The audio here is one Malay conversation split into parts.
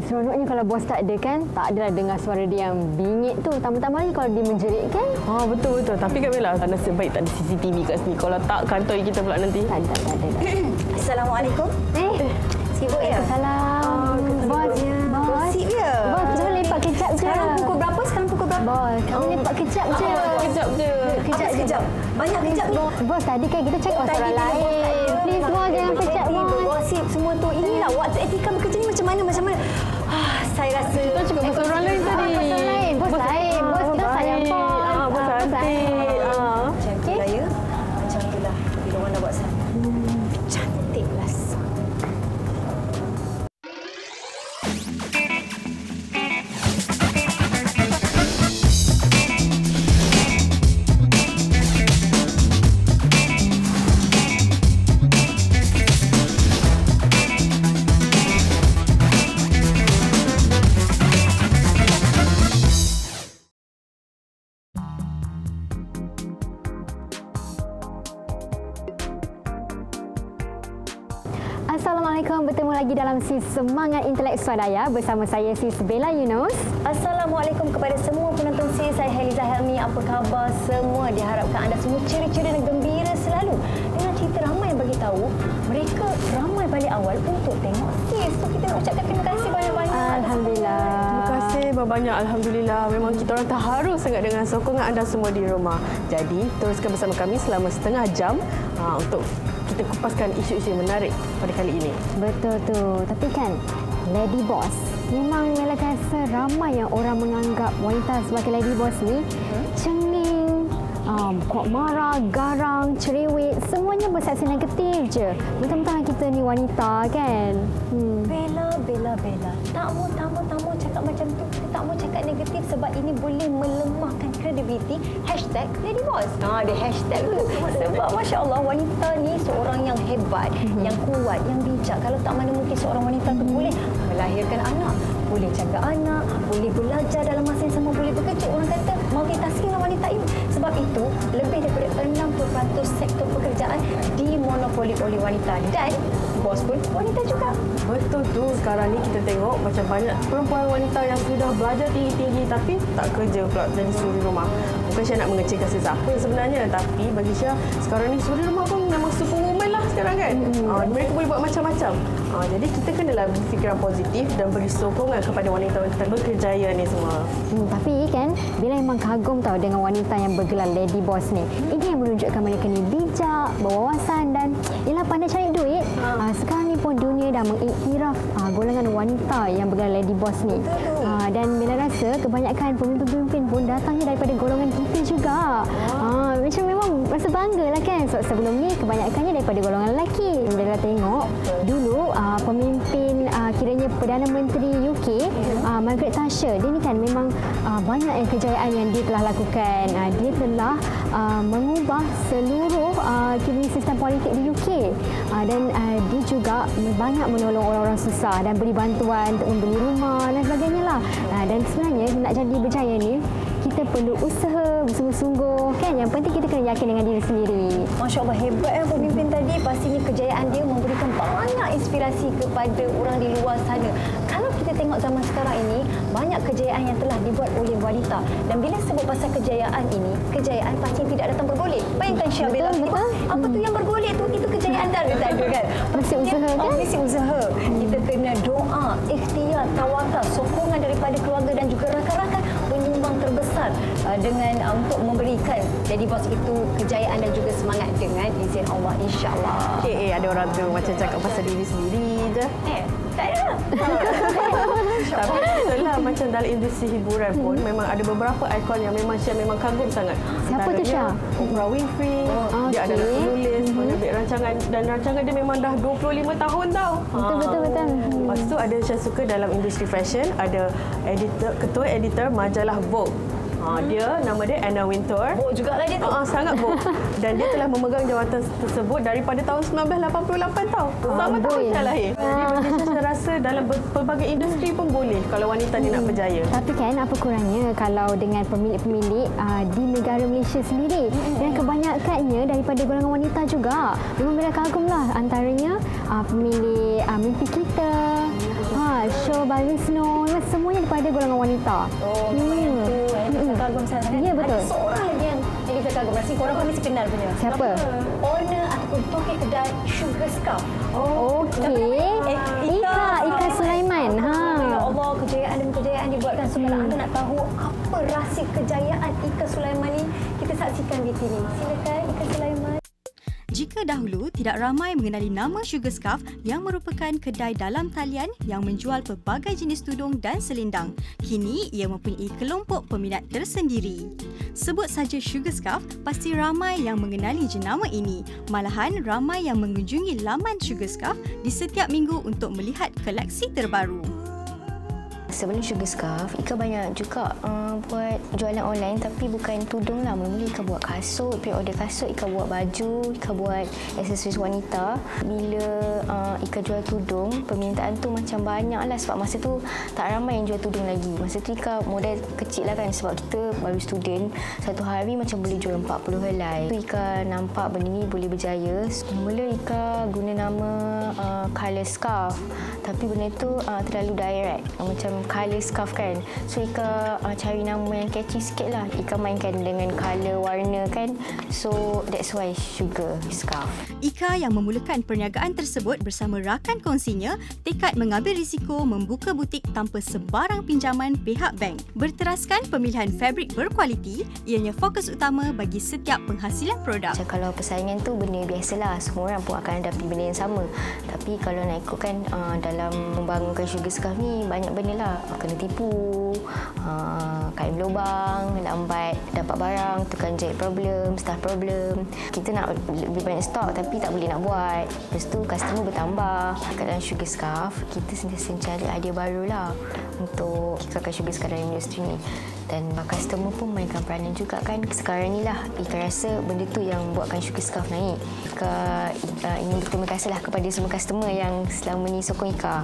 Seronoknya kalau bos tak ada kan, tak adalah dengar suara dia yang bingit tu. Tambah-tambah lagi kalau dia menjerit kan. Betul-betul. Tapi Kamilah, nasib baik tak ada CCTV kat sini. Kalau tak, kantoi kita pula nanti. Tak ada. Assalamualaikum. Sibuk ya? Salam. Bos. Gosip ya? Bos, kita lepak kejap je. Sekarang pukul berapa? Bos, kami lepak kejap je. Kejap je. Kejap. Banyak kejap ni. Bos, tadi kan kita cakap pasal orang lain. Please, bos, jangan kejap, bos. Gosip semua tu. Inilah waktu etika bekerja ni macam mana? Saya rasa... Kita cakap pasal orang lain tadi. Pasal lain. Bos lain. Bos kita sayang bos. Bos cantik. Macam itulah ya. Macam itulah. Bila orang dah buat sana. Cantiklah. Assalamualaikum, bertemu lagi dalam Sis Semangat Intelek Swadaya bersama saya Sis Bella Yunus. Assalamualaikum kepada semua penonton saya Heliza Helmi. Apa khabar semua? Diharapkan anda semua ceria-ceria dan gembira selalu. Dengan cerita ramai yang bagi tahu mereka ramai balik awal untuk tengok Sis. So kita nak ucapkan terima kasih banyak-banyak. Alhamdulillah. Terima kasih banyak. Alhamdulillah. Memang kita orang terharu sangat dengan sokongan anda semua di rumah. Jadi, teruskan bersama kami selama setengah jam untuk kita kupaskan isu-isu yang menarik pada kali ini. Betul tu. Tapi kan, Lady Boss, memang Mela rasa ramai yang orang menganggap wanita sebagai Lady Boss ni cengeng, kuat marah, garang, cerewet, semuanya bersaksi negatif je. Mentang-mentang kita ni wanita kan. Bella. Tak mau cakap macam tu. Kita tak mau cakap negatif sebab ini boleh melemahkan kredibiliti #LadyBoss. Dia hashtag tu. Sebab Masya Allah, wanita ni seorang yang hebat, yang kuat, yang bijak. Kalau tak mana mungkin seorang wanita tu boleh melahirkan anak, boleh jaga anak, boleh belajar dalam masa yang sama, boleh bekerja. Orang kata multitasking lah wanita ini. Sebab itu, lebih daripada 60% sektor pekerjaan dimonopoli oleh wanita. Dan bos pun wanita juga. Betul tu. Sekarang ni kita tengok macam banyak perempuan wanita yang sudah belajar tinggi-tinggi tapi tak kerja pula jadi suri rumah. Bukan Syah nak mengecilkan sesiapa sebenarnya, tapi bagi Syah sekarang ni suri rumah pun memang superwoman lah sekarang kan. Mereka boleh buat macam-macam. Jadi kita kenalah berfikiran positif dan beri sokongan kepada wanita-wanita berkerjaya ni semua. Tapi kan, Bila memang kagum tahu dengan wanita yang bergelar Lady Boss ni. Ini yang menunjukkan mereka ni bijak, berwawasan dan ialah pandai cari duit. Sekarang ni pun dunia dah mengiktiraf golongan wanita yang bergelar Lady Boss ni. Dan Bila rasa kebanyakan pemimpin-pemimpin pun datangnya daripada golongan kita juga. Macam memang rasa bangga lah kan. Sebelum ni kebanyakannya daripada golongan lelaki. Bila tengok dulu pemimpin kiranya Perdana Menteri UK, Margaret Thatcher, dia ni kan memang banyak kejayaan yang dia telah lakukan. Dia telah mengubah seluruh kiranya sistem politik di UK. Dan dia juga banyak menolong orang-orang susah dan beri bantuan untuk membeli rumah dan sebagainya lah. Dan sebenarnya nak jadi berjaya ni, kita perlu usaha bersungguh-sungguh kan. Yang penting kita kena yakin dengan diri sendiri. Masya Allah, hebat pemimpin tadi. Pastinya kejayaan dia memberikan banyak inspirasi kepada orang di luar sana. Kalau kita tengok zaman sekarang ini, banyak kejayaan yang telah dibuat oleh wanita. Dan bila sebut pasal kejayaan ini, kejayaan pasti tidak datang bergolek. Bayangkan Syah Bella, apa tu yang bergolek tu? Itu kejayaan tak ada kan? Mesti usaha kan? Mesti usaha. Kita kena doa, ikhtiar, tawakal, sokongan daripada keluarga dan juga rakan-rakan penyumbang terbesar dengan untuk memberikan Lady Boss itu kejayaan dan juga semangat dengan izin Allah, insya-Allah. Ada orang tu macam cakap pasal diri sendiri je. Tak ada. Tapi itulah macam dalam industri hiburan pun memang ada beberapa ikon yang memang Syah memang kagum sangat. Siapa tu Syah? Oprah Winfrey. Dia adalah penulis, penerbit rancangan dan rancangan dia memang dah 25 tahun tau. Betul. Lepas tu ada Syah suka dalam industri fashion, ada ketua editor majalah Vogue. Dia nama dia Anna Wintour. Jugalah dia tu. Sangat Vogue. Dan dia telah memegang jawatan tersebut daripada tahun 1988 tau. Sama tahun Syah lahir. Jadi bagi Syah rasa dalam pelbagai industri pun boleh kalau wanita ni nak berjaya. Tapi kan apa kurangnya kalau dengan pemilik-pemilik di negara Malaysia sendiri. Dan kebanyakannya daripada golongan wanita juga. Memang Bella kagum lah, antaranya pemilik mimpi kita. show Barbie Snow, semuanya daripada golongan wanita. Oh, yang tu Elisa kagum sangat. Ya, betul. Ada seorang lagi yang Elisa kagum. Rasa korang pun mesti kenal punya. Siapa? Owner ataupun tokoh kedai Sugar Scarf. Okey. Ika Sulaiman. Ya Allah, kejayaan dibuatkan. So, kalau anda nak tahu apa rahsia kejayaan Ika Sulaiman ni, kita saksikan di sini. Silakan Ika Sulaiman. Jika dahulu tidak ramai mengenali nama Sugar Scarf yang merupakan kedai dalam talian yang menjual pelbagai jenis tudung dan selendang, kini ia mempunyai kelompok peminat tersendiri. Sebut saja Sugar Scarf, pasti ramai yang mengenali jenama ini. Malahan ramai yang mengunjungi laman Sugar Scarf di setiap minggu untuk melihat koleksi terbaru. Sebelum Sugar Scarf, Ika banyak juga buat jualan online, tapi bukan tudung lah. Mula-mula Ika buat kasut, pre-order kasut, Ika buat baju, Ika buat aksesoris wanita. Bila Ika jual tudung, permintaan tu macam banyak lah sebab masa tu tak ramai yang jual tudung lagi. Masa tu Ika modal kecil lah kan sebab kita baru student. Satu hari macam boleh jual 40 helai. Tu Ika nampak benda ni boleh berjaya. Mula Ika guna nama Colour Scarf, tapi benda tu terlalu direct. Macam colour scarf kan. So Ika cari nama yang catchy sikit lah. Ika mainkan dengan colour warna kan. So that's why Sugar Scarf. Ika yang memulakan perniagaan tersebut bersama rakan kongsinya tekad mengambil risiko membuka butik tanpa sebarang pinjaman pihak bank. Berteraskan pemilihan fabrik berkualiti, ianya fokus utama bagi setiap penghasilan produk. Macam kalau persaingan tu benda biasalah. Semua orang pun akan hadapi benda yang sama. Tapi kalau nak ikutkan dalam membangunkan Sugar Scarf ni banyak benda lah. Kena tipu, kain berlubang, lambat dapat barang, tukang jahit problem, staff problem. Kita nak lebih banyak stok tapi tak boleh nak buat. Lepas tu customer bertambah. Kat dalam Sugar Scarf, kita sentiasa cari idea baru lah untuk kekalkan Sugar Scarf dalam industri ni. Dan customer pun mainkan peranan juga kan. Sekarang ni lah Ika rasa benda tu yang buatkan Sugar Scarf naik. Ika ingin berterima kasih lah kepada semua customer yang selama ni sokong Ika.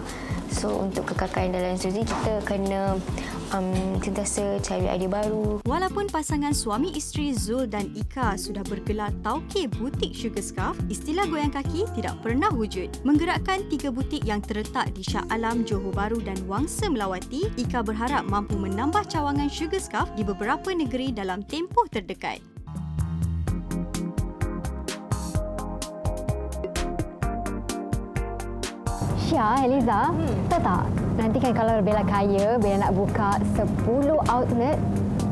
So untuk kekalkan dalam industri kita kena sentiasa cari idea baru. Walaupun pasangan suami isteri Zul dan Ika sudah bergelar tauke butik Sugar Scarf, istilah goyang kaki tidak pernah wujud. Menggerakkan 3 butik yang terletak di Shah Alam, Johor Bahru dan Wangsa Melawati, Ika berharap mampu menambah cawangan Sugar Scarf di beberapa negeri dalam tempoh terdekat. Syah, Eliza, tahu tak? Nanti kan kalau Bella kaya, Bella nak buka 10 outlet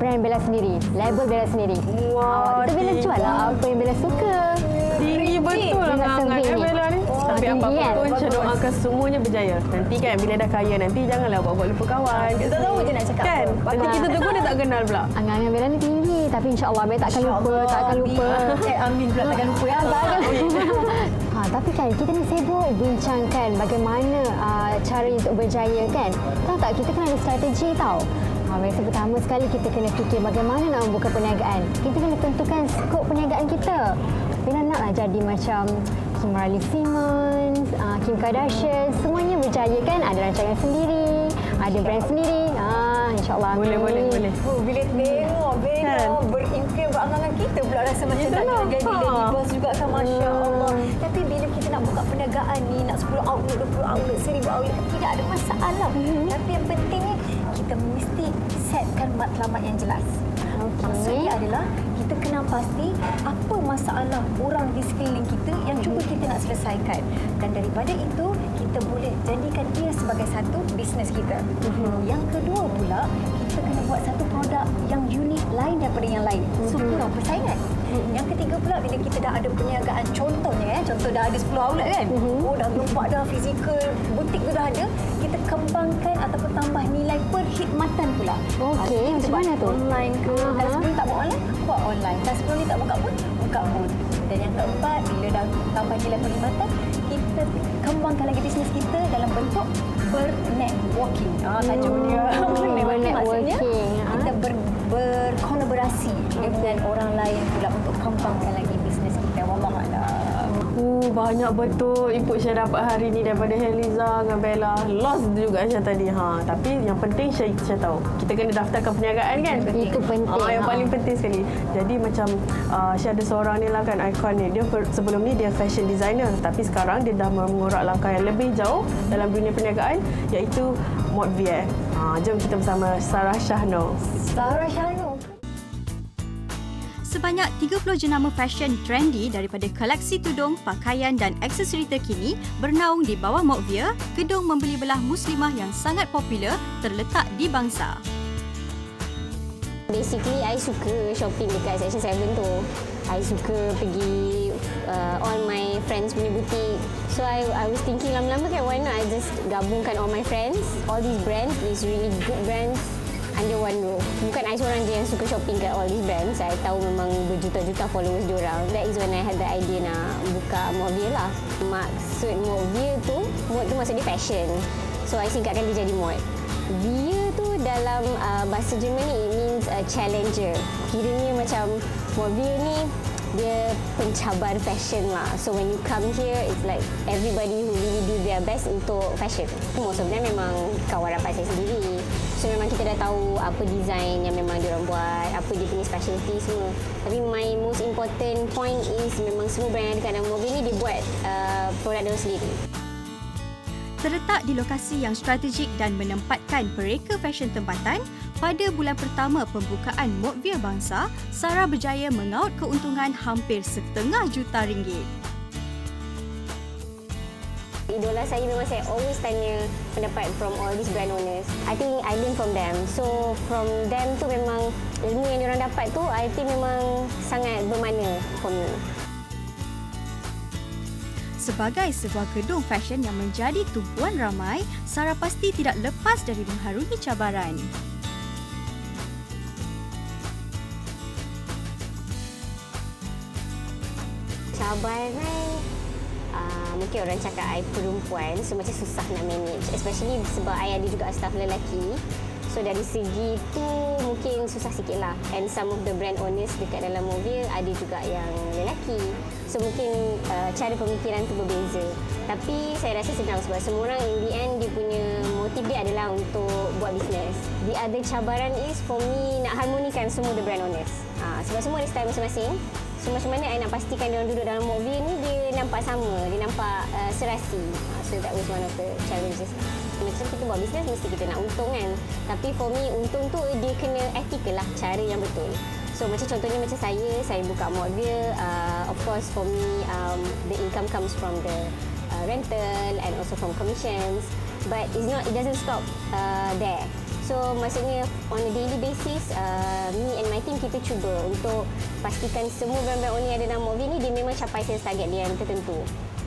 brand Bella sendiri, label Bella sendiri. Wah, Kita Bella jual lah apa yang Bella suka. tinggi betul lah angan Bella ni. Tapi apa-apa pun saya doakan semuanya berjaya. Nanti kan bila dah kaya nanti janganlah buat-buat lupa kawan. Kita tahu je nak cakap kan? apa. Nanti kita tunggu dia tak kenal pula. Angan-angan Bella ni tinggi, tapi insya-Allah Bella takkan lupa, takkan lupa. Amin pula takkan lupa ya. Tapi kan kita ni sibuk bincangkan bagaimana cara untuk berjaya kan. Tahu tak, kita kena ada strategi tau. Biasa pertama sekali kita kena fikir bagaimana nak membuka perniagaan. Kita kena tentukan skop perniagaan kita. Bila naklah jadi macam Kim Riley Simmons, Kim Kardashian, semuanya berjaya kan. Ada rancangan sendiri, ada brand sendiri. InsyaAllah. Boleh. Bila tengok Bella berimpian berangan-angan kita pula rasa macam nak jadi lady boss juga kan. Masya Allah. Tapi bila kita nak buka perniagaan ni, nak 10 outlet, 20 outlet, 1000 outlet, tidak ada masalah. Tapi yang pentingnya kita mesti setkan matlamat yang jelas. Maksudnya adalah kita kena pasti apa masalah orang di sekeliling kita yang cuba kita nak selesaikan. Dan daripada itu, kita boleh jadikan ia sebagai satu bisnes kita. Yang kedua pula, kita kena buat satu produk yang unik lain daripada yang lain. So, kurang persaingan. Yang ketiga pula, bila kita dah ada perniagaan, contohnya contoh dah ada 10 outlet kan. Oh, dah gempak dah, fizikal, butik tu dah ada. Kita kembangkan ataupun tambah nilai perkhidmatan pula. Okey, macam mana tu? Online ke. Kalau sebelum tak buat online, buat online. Kalau sebelum ni tak buka pun, buka pun. Dan yang keempat, bila dah tambah nilai perkhidmatan, kita kembangkan lagi bisnes kita dalam bentuk bernetworking. Tajuk dia. Bernetworking maksudnya kita berkolaborasi dengan orang lain pula untuk kembangkan lagi bisnes kita. Wallahualam. banyak betul input Syah dapat hari ni daripada Heliza dengan Bella. Lost juga Syah tadi. Tapi yang penting Syah tahu. Kita kena daftarkan perniagaan kan? Itu penting. Yang paling penting sekali. Jadi macam Syah ada seorang ni lah kan, ikon ni. Dia sebelum ni dia fashion designer. Tapi sekarang dia dah mengorak langkah yang lebih jauh dalam dunia perniagaan, iaitu Modvier. Jom kita bersama Sarah Shahno. Sarah Shahno. Sebanyak 30 jenama fashion trendy daripada koleksi tudung, pakaian dan aksesori terkini bernaung di bawah Modvier, gedung membeli belah muslimah yang sangat popular terletak di Bangsa. Basically, I suka shopping dekat Section 7 tu. I suka pergi all my friends punya butik. So I was thinking lama-lama kan, why not I just gabungkan all my friends, all these brands, these really good brands under one roof. Bukan I seorang je yang suka shopping kat all these brands. I tahu memang berjuta-juta followers diorang. That is when I had the idea nak buka Modvier lah. Maksud Modvier tu, mod tu maksud dia fashion. So I singkatkan dia jadi mod. Vier tu dalam bahasa Jerman ni it means a challenger. Kiranya macam Modvier ni dia pencabar fashion lah. So when you come here, it's like everybody who really do their best untuk fashion. Most of them memang kawan rapat saya sendiri. So memang kita dah tahu apa design yang memang diorang buat, apa dia punya specialty semua. Tapi my most important point is memang semua brand yang ada kat dalam Modvier ni dia buat produk diorang sendiri. Terletak di lokasi yang strategik dan menempatkan pereka fashion tempatan, pada bulan pertama pembukaan Modvier Bangsa, Sarah berjaya mengaut keuntungan hampir RM500,000. Idola saya memang saya always tanya pendapat from all these brand owners. I think I learn from them. So from them tu memang ilmu yang diorang dapat tu I think memang sangat bermakna for me. Sebagai sebuah gedung fashion yang menjadi tumpuan ramai, Sarah pasti tidak lepas dari mengharungi cabaran. Cabaran, mungkin orang cakap I perempuan, so macam susah nak manage. Especially sebab I ada juga staff lelaki. So dari segi tu mungkin susah sikit lah. And some of the brand owners dekat dalam Modvier ada juga yang lelaki. So mungkin cara pemikiran tu berbeza. Tapi saya rasa senang sebab semua orang in the end dia punya motif dia adalah untuk buat bisnes. The other cabaran is for me nak harmonikan semua the brand owners. Sebab semua ada style masing-masing. So macam mana I nak pastikan dia orang duduk dalam Modvier ni dia nampak sama, dia nampak serasi. So that was one of the challenges. Macam kita buat bisnes mesti kita nak untung kan. Tapi for me untung tu dia kena ethical lah, cara yang betul. So macam contohnya macam saya buka Modvier, of course for me the income comes from the rental and also from commissions. But it doesn't stop there. So maksudnya on a daily basis, me and my team kita cuba untuk pastikan semua brand-brand owner yang ada dalam Modvier ni dia memang capai sales target dia yang tertentu.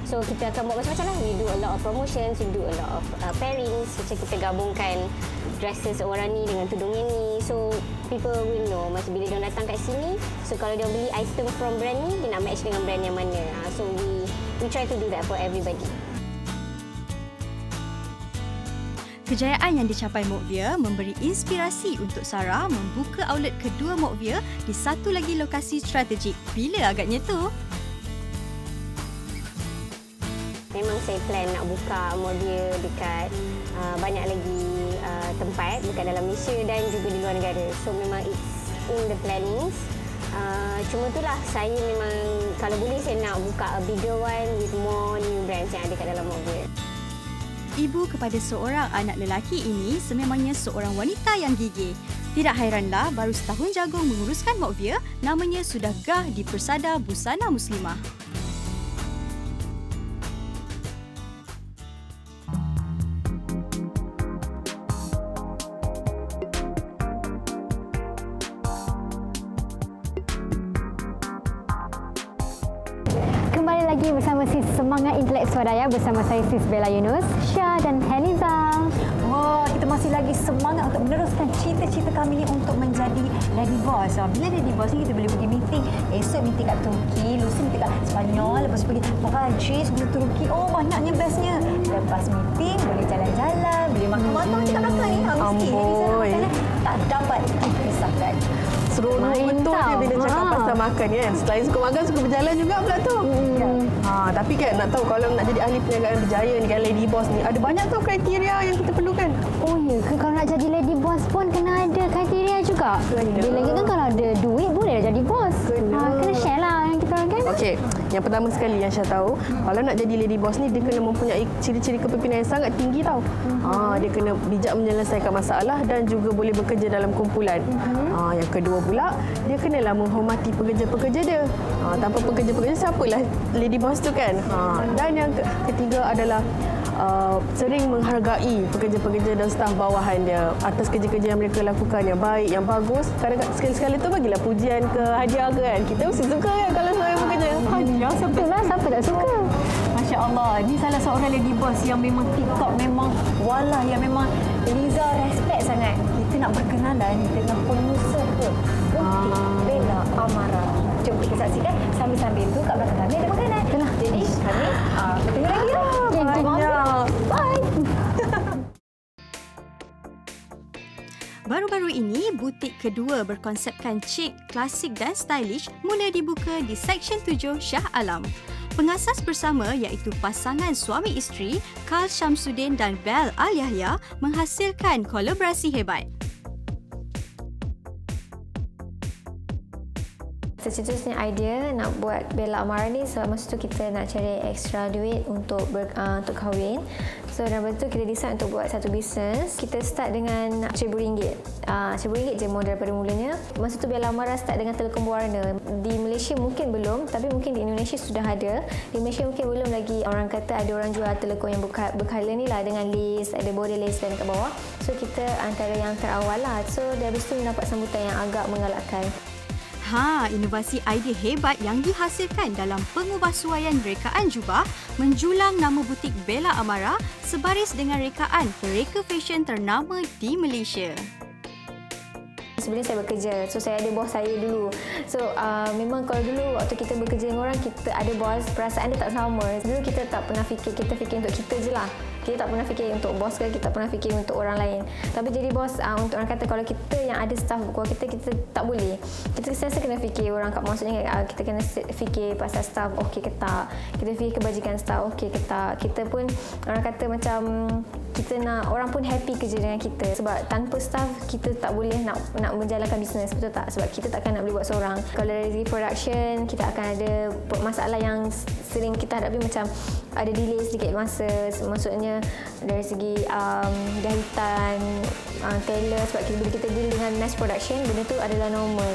So kita akan buat macam-macam lah. We do a lot of promotions, we do a lot of pairings. Macam kita gabungkan dresses seorang ni dengan tudung ni. So people will know macam bila dia datang kat sini. So kalau dia beli item from brand ni, dia nak match dengan brand yang mana. So we try to do that for everybody. Kejayaan yang dicapai Modvier memberi inspirasi untuk Sarah membuka outlet kedua Modvier di satu lagi lokasi strategik. Bila agaknya tu? Memang saya plan nak buka Modvier dekat banyak lagi tempat dekat dalam Malaysia dan juga di luar negara. So memang it's in the plannings. Cuma itulah saya memang kalau boleh saya nak buka a bigger one with more new brands yang ada kat dalam Modvier. Ibu kepada seorang anak lelaki ini sememangnya seorang wanita yang gigih. Tidak hairanlah baru setahun jagung menguruskan Modvier, namanya sudah gah di Persada Busana Muslimah. Kembali lagi bersama Sis Semangat Intelek Swadaya bersama saya Sis Bella Yunus, Syah dan Heliza. Wah, kita masih lagi semangat untuk meneruskan cita-cita kami ni untuk menjadi Lady Boss. Bila Lady Boss ni kita boleh pergi meeting. Esok meeting kat Turki, lusa meeting kat Spanyol, lepas pergi Perancis, pergi Turki. Oh, banyaknya bestnya. Lepas meeting boleh jalan-jalan, boleh makan-makan macam kat belakang ni. Mesti Heliza tak dapat dipisahkan. seronok Main betul tau. dia bila cakap pasal makan kan. Selain suka makan, suka berjalan juga pula tu. Tapi kan nak tahu kalau nak jadi ahli perniagaan berjaya ni kan, lady boss ni, ada banyak tau kriteria yang kita perlukan. Oh ya ke, kalau nak jadi lady boss pun kena ada kriteria juga? Kena. Dia lagi kan kalau ada duit boleh jadi bos. Kena share lah yang kita orang kan. Okey, yang pertama sekali yang saya tahu, kalau nak jadi lady boss ni dia kena mempunyai ciri-ciri kepimpinan yang sangat tinggi tau. Dia kena bijak menyelesaikan masalah dan juga boleh bekerja dalam kumpulan. Yang kedua pula, dia kenalah menghormati pekerja-pekerja dia. Tanpa pekerja-pekerja siapalah lady boss tu kan. Dan yang ketiga adalah sering menghargai pekerja-pekerja dan staf bawahan dia atas kerja-kerja yang mereka lakukan yang baik, yang bagus. Kadang-kadang sekali-sekala tu bagilah pujian ke hadiah ke kan. Kita mesti suka kan kalau seorang bekerja. Hadiah Itulah, siapa tak suka? Masya Allah, ni salah seorang lady boss yang memang TikTok memang walah, yang memang Liza respect sangat. Kita nak berkenalan dengan pengusaha butik Bella Amara. Jom kita saksikan sambil-sambil tu kat belakang kami ada makanan. Jadi kami bertemu lagi lah. Banyak. Bye. Baru-baru ini, butik kedua berkonsepkan chic, klasik dan stylish mula dibuka di Seksyen 7 Shah Alam. Pengasas bersama iaitu pasangan suami isteri Karl Shamsuddin dan Belle Al-Yahya menghasilkan kolaborasi hebat. Tercetusnya idea nak buat Bella Amara ni sebab masa tu kita nak cari extra duit untuk kahwin. So dari tu kita decide untuk buat satu bisnes. Kita start dengan RM1,000. RM1,000 je modal pada mulanya. Masa tu Bella Amara start dengan Telekom Warna. Di Malaysia mungkin belum, tapi mungkin di Indonesia sudah ada. Di Malaysia mungkin belum lagi. Orang kata ada orang jual telekom yang berkala ni lah dengan lace, ada border lace dan kat bawah. So kita antara yang terawal lah. So dari situ mendapat sambutan yang agak mengalakkan. Inovasi idea hebat yang dihasilkan dalam pengubahsuaian rekaan jubah menjulang nama butik Bella Amara sebaris dengan rekaan pereka fashion ternama di Malaysia. Sebenarnya saya bekerja, so saya ada bos saya dulu. So memang kalau dulu waktu kita bekerja dengan orang, kita ada bos, perasaan dia tak sama. Dulu kita tak pernah fikir, kita fikir untuk kita je lah. Kita tak pernah fikir untuk bos ke, kita tak pernah fikir untuk orang lain. Tapi jadi bos, untuk orang kata kalau kita yang ada staff bawah kita tak boleh. Kita sentiasa kena fikir orang, maksudnya kita kena fikir pasal staff, okey ke tak. Kita fikir kebajikan staff, okey ke tak. Kita pun, orang kata macam, kita nak orang pun happy kerja dengan kita. Sebab tanpa staff, kita tak boleh nak menjalankan bisnes, betul tak? Sebab kita takkan nak boleh buat seorang. Kalau dari segi production, kita akan ada masalah yang sering kita hadapi, macam ada delay sedikit masa. Maksudnya dari segi jahitan, tailor, sebab bila kita deal dengan mass production, benda tu adalah normal.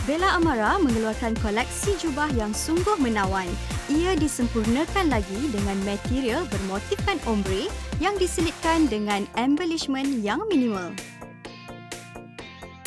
Bella Amara mengeluarkan koleksi jubah yang sungguh menawan. Ia disempurnakan lagi dengan material bermotifkan ombre yang diselitkan dengan embellishment yang minimal.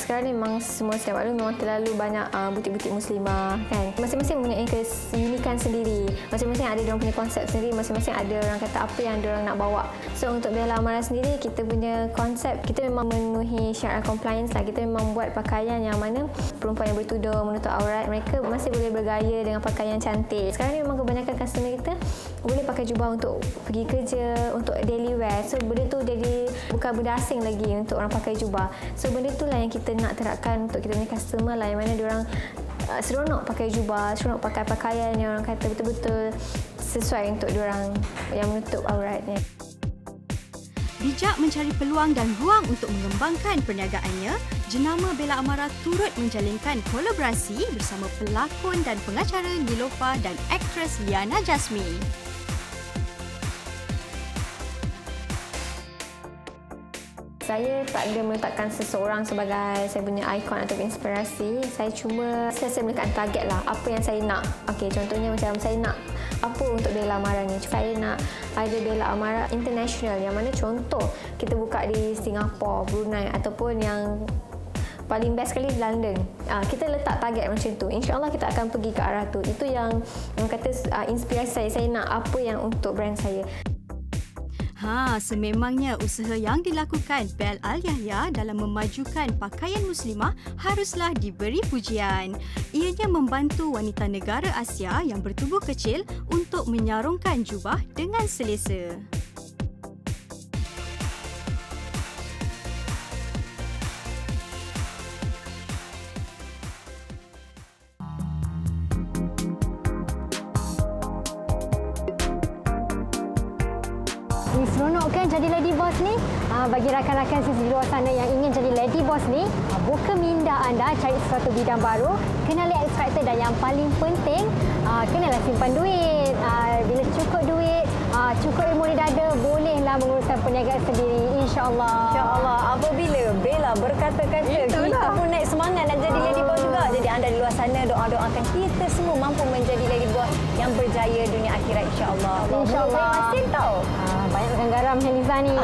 Sekarang ni memang semua saya maklum memang terlalu banyak butik-butik muslimah kan. Masing-masing mempunyai keunikan sendiri. Masing-masing ada diorang punya konsep sendiri, masing-masing ada orang kata apa yang diorang nak bawa. So untuk Bella Amara sendiri, kita punya konsep, kita memang memenuhi syarat compliance lah. Kita memang buat pakaian yang mana perempuan yang bertudung, menutup aurat, mereka masih boleh bergaya dengan pakaian cantik. Sekarang ni memang kebanyakan customer kita boleh pakai jubah untuk pergi kerja, untuk daily wear. So benda tu jadi bukan benda asing lagi untuk orang pakai jubah. So benda tu lah yang kita nak terapkan untuk kita punya customer lah, yang mana diorang seronok pakai jubah, seronok pakai pakaian yang orang kata betul-betul sesuai untuk diorang yang menutup auratnya. Bijak mencari peluang dan ruang untuk mengembangkan perniagaannya, jenama Bella Amara turut menjalinkan kolaborasi bersama pelakon dan pengacara Nilofa dan aktris Liana Jasmi. Saya tak ada meletakkan seseorang sebagai saya punya ikon atau inspirasi. Saya cuma saya meletakkan target lah, apa yang saya nak. Okey, contohnya macam saya nak apa untuk Bella Amara ni. Saya nak ada Bella Amara International, yang mana contoh kita buka di Singapura, Brunei, ataupun yang paling best sekali di London. Kita letak target macam tu. InsyaAllah kita akan pergi ke arah tu. Itu yang kata inspirasi saya. Saya nak apa yang untuk brand saya. Sememangnya usaha yang dilakukan Belle Al-Yahya dalam memajukan pakaian muslimah haruslah diberi pujian. Ianya membantu wanita negara Asia yang bertubuh kecil untuk menyarungkan jubah dengan selesa. seronok kan jadi lady boss ni? Bagi rakan-rakan sis di luar sana yang ingin jadi lady boss ni, buka minda anda cari sesuatu bidang baru, kenali X Factor dan yang paling penting, kenalah simpan duit. Bila cukup duit, cukup ilmu di dada, bolehlah menguruskan perniagaan sendiri, insya-Allah. InsyaAllah. Apabila Bella berkata-kata, kita pun naik semangat nak jadi lady boss juga. Jadi anda di luar sana doa-doakan kita semua mampu menjadi lady boss yang berjaya dunia akhirat, insya-Allah. InsyaAllah. Masin tau. Banyak makan garam Heliza ni.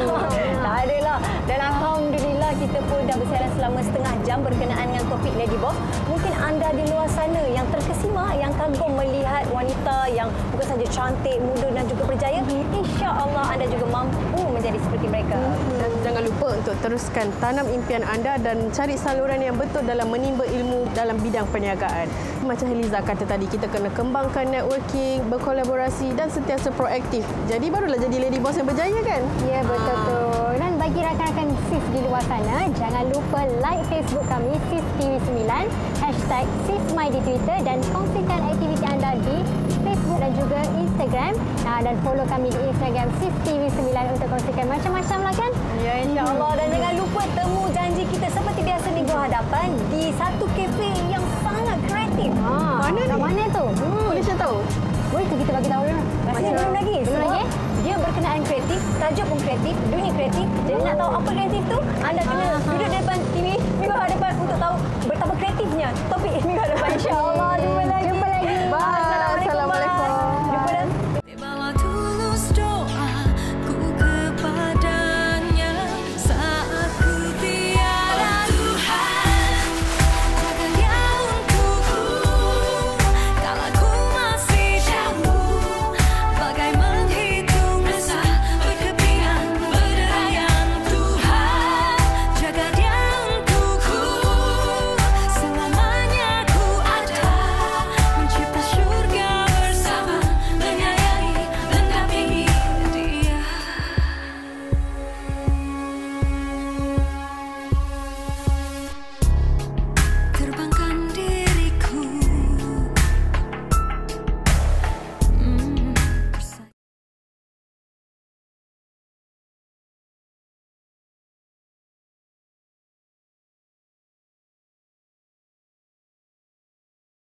Tak adalah. Dan Alhamdulillah kita pun dah bersiaran selama setengah jam berkenaan dengan topik Lady Boss. Mungkin anda di luar sana yang terkesima, yang kagum melihat wanita yang bukan saja cantik, muda dan juga berjaya, insya-Allah anda juga mampu menjadi seperti mereka. Dan jangan lupa untuk teruskan tanam impian anda dan cari saluran yang betul dalam menimba ilmu dalam bidang perniagaan. Macam Heliza kata tadi, kita kena kembangkan networking, berkolaborasi dan sentiasa proaktif. Jadi barulah jadi lady boss yang berjaya kan? Ya, betul tu. Dan bagi rakan-rakan sis di luar sana, jangan lupa like Facebook kami Sis TV9, #SisMy di Twitter dan kongsikan aktiviti anda di Facebook dan juga Instagram. Dan follow kami di Instagram Sis TV9 untuk kongsikan macam-macam lah kan? Ya, insya-Allah. Dan jangan lupa temu janji kita seperti biasa minggu hadapan di satu kafe yang sangat kreatif. Mana ni? Mana tu? Boleh saya tahu? Boleh tu kita bagi tahu dulu. Rasanya belum lagi. Belum Sebab lagi? dia berkenaan kreatif, tajuk pun kreatif, dunia kreatif. Jadi nak tahu apa kreatif tu, anda kena duduk